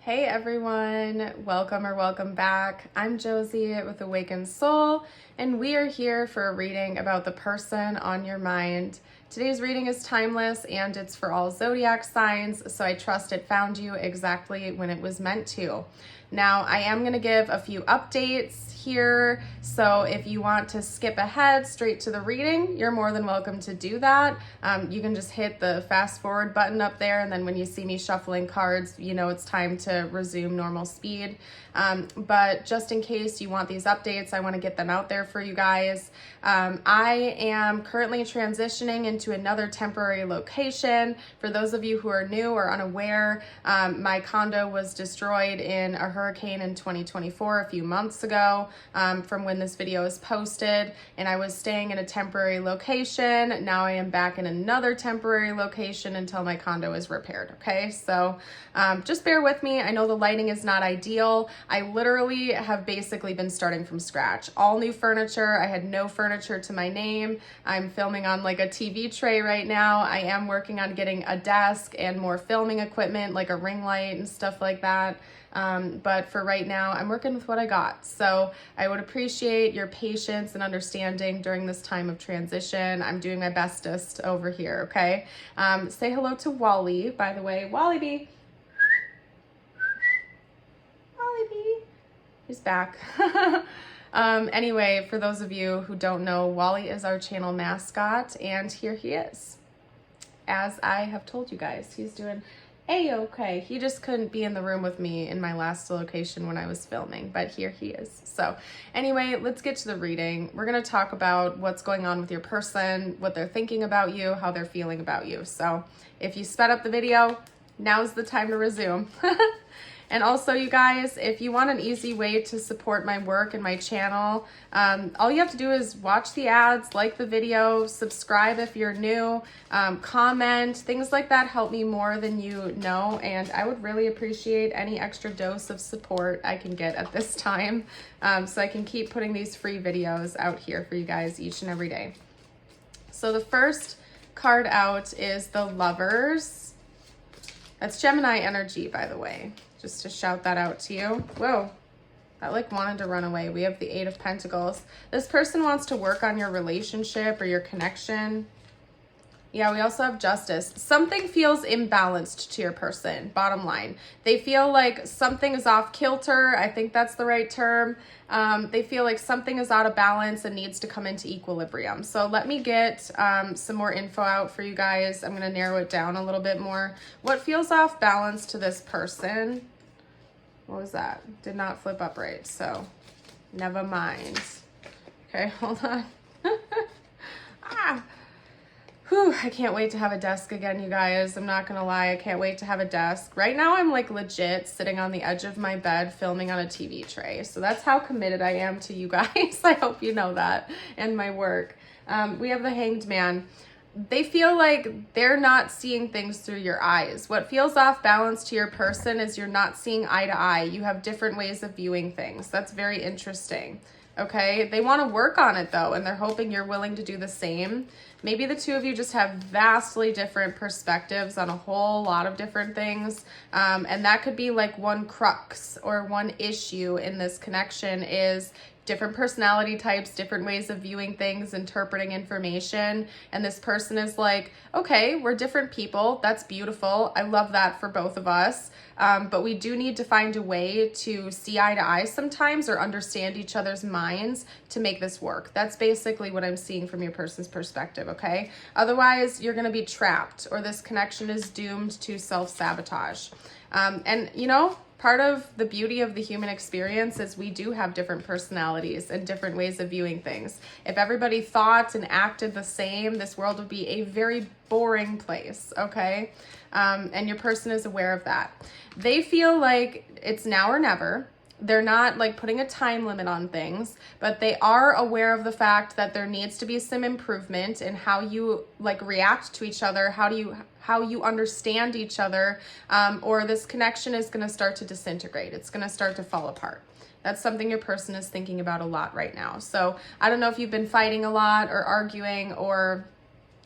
Hey everyone, welcome back. I'm Josie with Awakened Soul, and we are here for a reading about the person on your mind. Today's reading is timeless and it's for all zodiac signs, so I trust it found you exactly when it was meant to. Now, I am going to give a few updates here, so if you want to skip ahead straight to the reading, you're more than welcome to do that. You can just hit the fast forward button up there, and then when you see me shuffling cards, you know it's time to resume normal speed. But just in case you want these updates, I want to get them out there for you guys. I am currently transitioning into another temporary location. For those of you who are new or unaware, my condo was destroyed in a hurricane in 2024, a few months ago, from when this video is posted, and I was staying in a temporary location. Now I am back in another temporary location until my condo is repaired, okay? So just bear with me. I know the lighting is not ideal. I literally have basically been starting from scratch. All new furniture. I had no furniture to my name. I'm filming on like a TV tray right now. I am working on getting a desk and more filming equipment, like a ring light and stuff like that. But for right now, I'm working with what I got. So I would appreciate your patience and understanding during this time of transition. I'm doing my bestest over here, okay? Say hello to Wally, by the way. Wally B. Wally B. He's back. Anyway, for those of you who don't know, Wally is our channel mascot, and here he is. As I have told you guys, he's doing A-okay. He just couldn't be in the room with me in my last location when I was filming, but here he is. So anyway, let's get to the reading. We're going to talk about what's going on with your person, what they're thinking about you, how they're feeling about you. So if you sped up the video, now's the time to resume. And also, you guys, if you want an easy way to support my work and my channel, all you have to do is watch the ads, like the video, subscribe if you're new, comment. Things like that help me more than you know, and I would really appreciate any extra dose of support I can get at this time, so I can keep putting these free videos out here for you guys each and every day. So the first card out is the Lovers. That's Gemini energy, by the way. Just to shout that out to you. Whoa, that like wanted to run away. We have the Eight of Pentacles. This person wants to work on your relationship or your connection. Yeah, we also have Justice. Something feels imbalanced to your person, bottom line. They feel like something is off kilter. I think that's the right term. They feel like something is out of balance and needs to come into equilibrium. So let me get some more info out for you guys. I'm going to narrow it down a little bit more. What feels off balance to this person? What was that? Did not flip up right, so never mind. Okay, hold on. Whew, I can't wait to have a desk again, you guys. I'm not gonna lie, I can't wait to have a desk. Right now, I'm like legit sitting on the edge of my bed filming on a TV tray. So that's how committed I am to you guys. I hope you know that, and my work. We have the Hanged Man. They feel like they're not seeing things through your eyes. What feels off balance to your person is you're not seeing eye to eye. You have different ways of viewing things. That's very interesting. Okay, they want to work on it though, and they're hoping you're willing to do the same. Maybe the two of you just have vastly different perspectives on a whole lot of different things. And that could be like one crux or one issue in this connection is different personality types, different ways of viewing things, interpreting information. And this person is like, okay, we're different people. That's beautiful. I love that for both of us. But we do need to find a way to see eye to eye sometimes or understand each other's minds to make this work. That's basically what I'm seeing from your person's perspective, okay? Otherwise, you're going to be trapped or this connection is doomed to self-sabotage. And, you know, part of the beauty of the human experience is we do have different personalities and different ways of viewing things. If everybody thought and acted the same, this world would be a very boring place, okay? And your person is aware of that. They feel like it's now or never. They're not like putting a time limit on things, but they are aware of the fact that there needs to be some improvement in how you like react to each other, how you understand each other, or this connection is going to start to disintegrate. It's going to start to fall apart. That's something your person is thinking about a lot right now. So I don't know if you've been fighting a lot or arguing or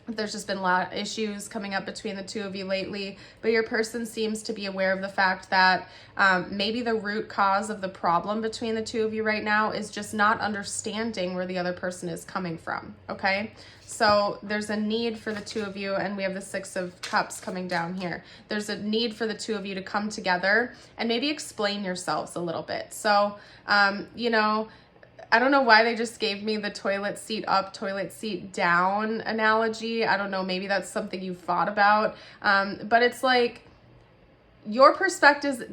There's just been a lot of issues coming up between the two of you lately, but your person seems to be aware of the fact that maybe the root cause of the problem between the two of you right now is just not understanding where the other person is coming from, okay? So there's a need for the two of you, and we have the Six of Cups coming down here. There's a need for the two of you to come together and maybe explain yourselves a little bit. So, you know, I don't know why they just gave me the toilet seat up, toilet seat down analogy. I don't know, maybe that's something you've thought about. But it's like your perspective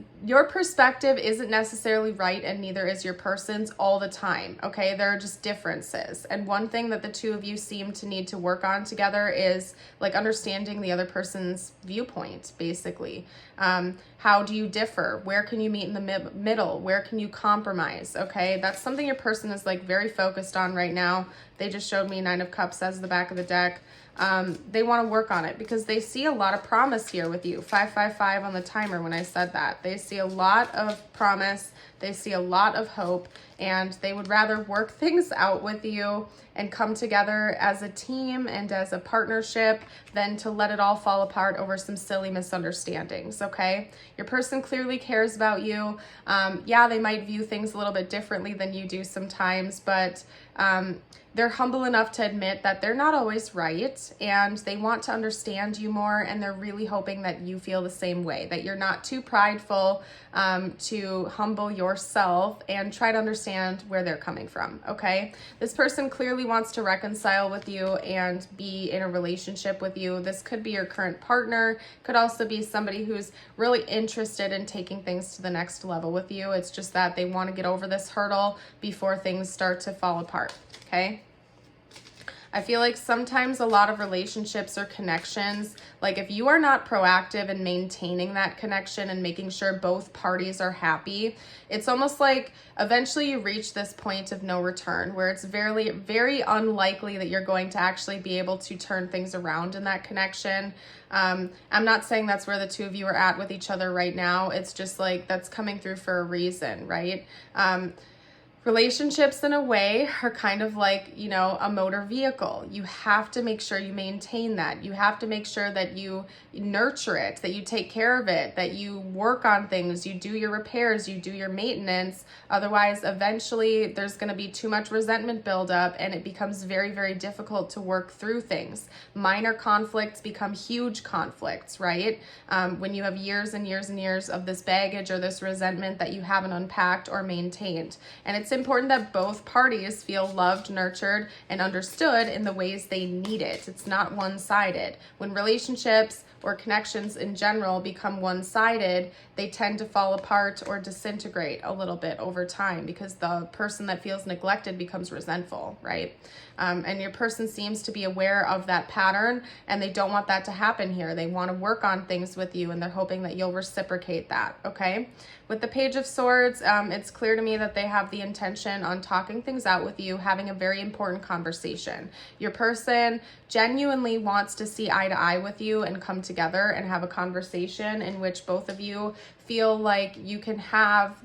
isn't necessarily right, and neither is your person's all the time, okay? There are just differences. And one thing that the two of you seem to need to work on together is like understanding the other person's viewpoint, basically. How do you differ? Where can you meet in the middle? Where can you compromise, okay? That's something your person is like very focused on right now. They just showed me Nine of Cups as the back of the deck. They want to work on it because they see a lot of promise here with you. 555 on the timer when I said that. They see a lot of promise. They see a lot of hope, and they would rather work things out with you and come together as a team and as a partnership than to let it all fall apart over some silly misunderstandings, okay? Your person clearly cares about you. Yeah, they might view things a little bit differently than you do sometimes, but they're humble enough to admit that they're not always right, and they want to understand you more, and they're really hoping that you feel the same way, that you're not too prideful to humble yourself and try to understand where they're coming from, okay? This person clearly wants to reconcile with you and be in a relationship with you. This could be your current partner, could also be somebody who's really interested in taking things to the next level with you. It's just that they want to get over this hurdle before things start to fall apart, okay? I feel like sometimes a lot of relationships or connections, like if you are not proactive in maintaining that connection and making sure both parties are happy, it's almost like eventually you reach this point of no return where it's very, very unlikely that you're going to actually be able to turn things around in that connection. I'm not saying that's where the two of you are at with each other right now. It's just like that's coming through for a reason, right? Relationships in a way are kind of like, you know, a motor vehicle. You have to make sure you maintain that. You have to make sure that you nurture it, that you take care of it, that you work on things, you do your repairs, you do your maintenance. Otherwise, eventually there's going to be too much resentment buildup and it becomes very, very difficult to work through things. Minor conflicts become huge conflicts, right? When you have years and years and years of this baggage or this resentment that you haven't unpacked or maintained. And it's important that both parties feel loved, nurtured, and understood in the ways they need it. It's not one-sided. When relationships or connections in general become one-sided, they tend to fall apart or disintegrate a little bit over time because the person that feels neglected becomes resentful, right? And your person seems to be aware of that pattern, and they don't want that to happen here. They want to work on things with you, and they're hoping that you'll reciprocate that, okay? With the Page of Swords, it's clear to me that they have the intention on talking things out with you, having a very important conversation. Your person genuinely wants to see eye to eye with you and come together and have a conversation in which both of you feel like you can have,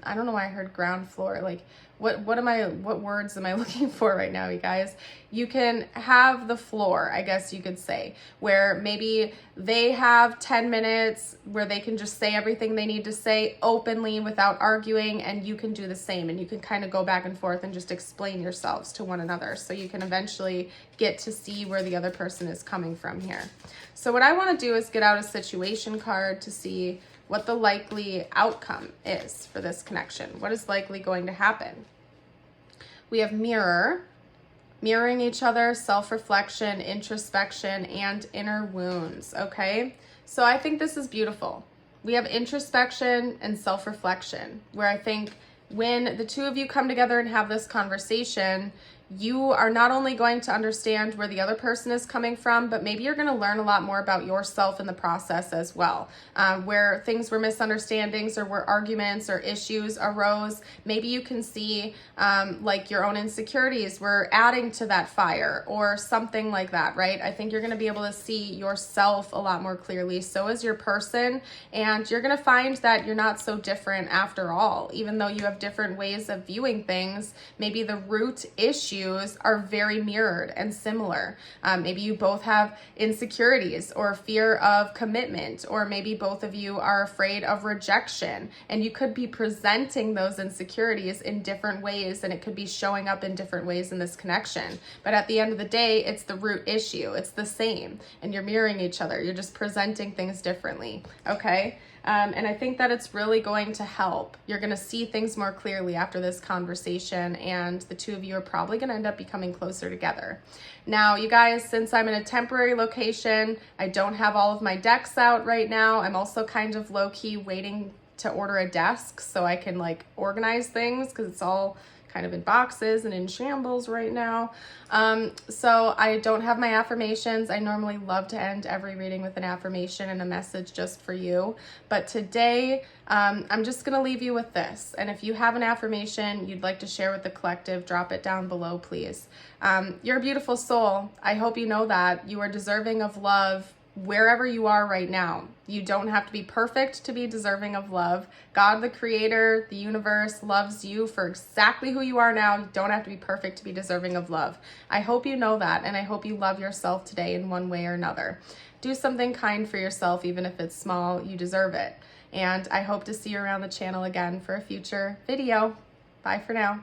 I don't know why I heard ground floor, like what words am I looking for right now, you guys? You can have the floor, I guess you could say, where maybe they have 10 minutes where they can just say everything they need to say openly without arguing, and you can do the same, and you can kind of go back and forth and just explain yourselves to one another so you can eventually get to see where the other person is coming from here. So what I want to do is get out a situation card to see what the likely outcome is for this connection. What is likely going to happen? We have mirror, mirroring each other, self-reflection, introspection, and inner wounds, okay? So I think this is beautiful. We have introspection and self-reflection, where I think when the two of you come together and have this conversation, you are not only going to understand where the other person is coming from, but maybe you're going to learn a lot more about yourself in the process as well. Where things were misunderstandings or where arguments or issues arose, maybe you can see like your own insecurities were adding to that fire or something like that, right? I think you're going to be able to see yourself a lot more clearly. So is your person, and you're going to find that you're not so different after all. Even though you have different ways of viewing things, maybe the root issue issues are very mirrored and similar. Maybe you both have insecurities or fear of commitment, or maybe both of you are afraid of rejection, and you could be presenting those insecurities in different ways, and it could be showing up in different ways in this connection. But at the end of the day, it's the root issue. It's the same, and you're mirroring each other. You're just presenting things differently, okay? And I think that it's really going to help. You're going to see things more clearly after this conversation, and the two of you are probably going to end up becoming closer together. Now, you guys, since I'm in a temporary location, I don't have all of my decks out right now. I'm also kind of low-key waiting to order a desk so I can like organize things, because it's all kind of in boxes and in shambles right now. So I don't have my affirmations. I normally love to end every reading with an affirmation and a message just for you. But today, I'm just gonna leave you with this. And if you have an affirmation you'd like to share with the collective, drop it down below, please. You're a beautiful soul. I hope you know that. You are deserving of love wherever you are right now. You don't have to be perfect to be deserving of love. God, the creator, the universe, loves you for exactly who you are now. You don't have to be perfect to be deserving of love. I hope you know that, and I hope you love yourself today in one way or another. Do something kind for yourself, even if it's small. You deserve it. And I hope to see you around the channel again for a future video. Bye for now.